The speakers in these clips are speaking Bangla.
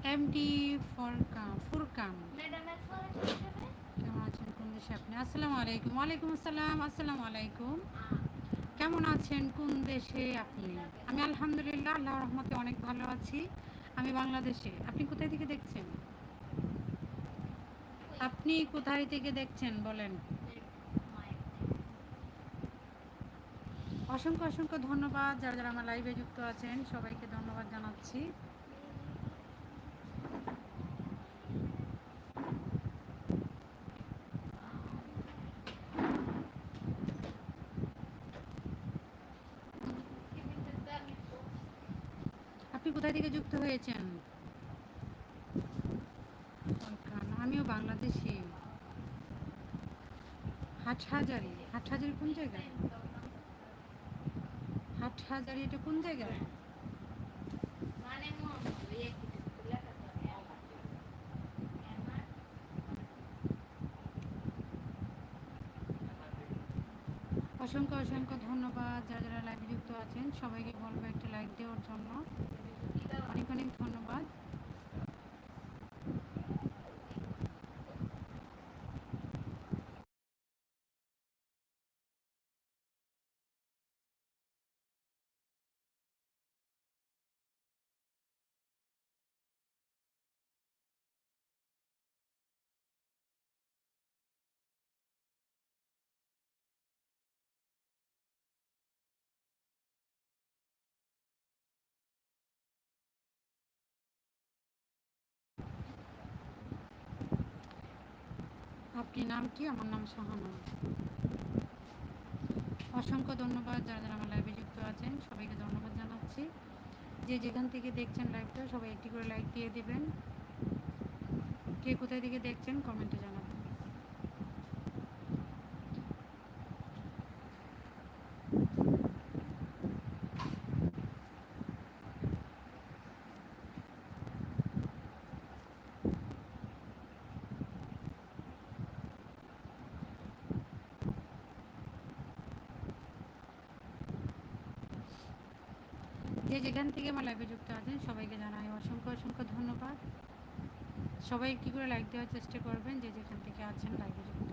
এমডি ফুরকান, কেমন আছেন? কোন দেশে আপনি? আসসালামু আলাইকুম। ওয়ালাইকুম আসসালাম। আসসালামু আলাইকুম। কেমন আছেন? কোন দেশে আপনি? আমি আলহামদুলিল্লাহ আল্লাহর রহমতে অনেক ভালো আছি। আমি বাংলাদেশে। আপনি কোথায় থেকে দেখছেন? আপনি কোথায় থেকে দেখছেন বলেন? অসংখ্য অসংখ্য ধন্যবাদ যারা যারা আমার লাইভে যুক্ত আছেন, সবাইকে ধন্যবাদ জানাচ্ছি। আপনি কোথায় থেকে যুক্ত হয়েছেন? আমিও বাংলাদেশি। হাটহাজারি। হাটহাজারি কোন জায়গায়? হাটহাজারি এটা কোন জায়গায়? অসংখ্য অসংখ্য ধন্যবাদ যারা যারা লাইভে যুক্ত আছেন, সবাইকে বলবো একটা লাইক দেওয়ার জন্য। অনেক অনেক ধন্যবাদ। আপনার নাম কি? আমার নাম শাহানা। অসংখ্য ধন্যবাদ যারা যারা আমার লাইভে যুক্ত আছেন, সবাইকে ধন্যবাদ জানাচ্ছি। যে যেখান থেকে দেখছেন লাইভটা, সবাই একটি করে লাইক দিয়ে দেবেন। কে কোথায় থেকে দেখছেন কমেন্টে জানাবেন। যে যেখান থেকে আমার লাইভে যুক্ত আছেন, সবাইকে জানাই অসংখ্য অসংখ্য ধন্যবাদ। সবাই একটি করে লাইক দেওয়ার চেষ্টা করবেন যে যেখান থেকে আছেন লাইভে যুক্ত।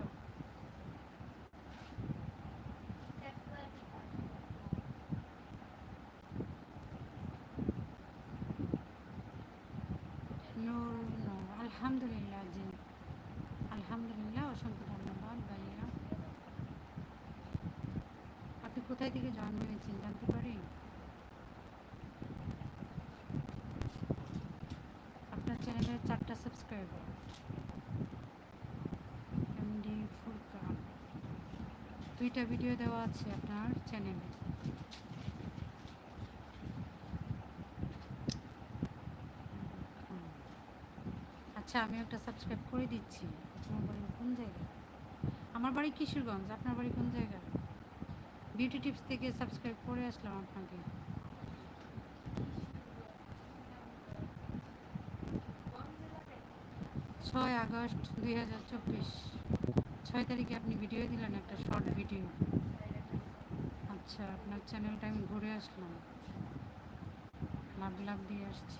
নূর নূর, আলহামদুলিল্লাহ। জি আলহামদুলিল্লাহ, অসংখ্য ধন্যবাদ ভাইয়া। আপনি কোথায় থেকে জয়েন হয়েছেন জানতে পারি? আপনার চ্যানেলের 4টা সাবস্ক্রাইবার। এমডি ফুরকান, 2টা ভিডিও দেওয়া আছে আপনার চ্যানেলে। আচ্ছা, আমি একটা সাবস্ক্রাইব করে দিচ্ছি। আমার বাড়ি কোন জায়গায়? আমার বাড়ি কিশোরগঞ্জ। আপনার বাড়ি কোন জায়গায়? বিউটি টিপস থেকে সাবস্ক্রাইব করে আসলাম আপনাকে। 6 আগস্ট 2024, 6 তারিখে আপনি ভিডিও দিলেন, একটা শর্ট ভিডিও। আচ্ছা, আপনার চ্যানেলটা আমি ঘুরে আসলাম, লাভ লাভ দিয়ে আসছি।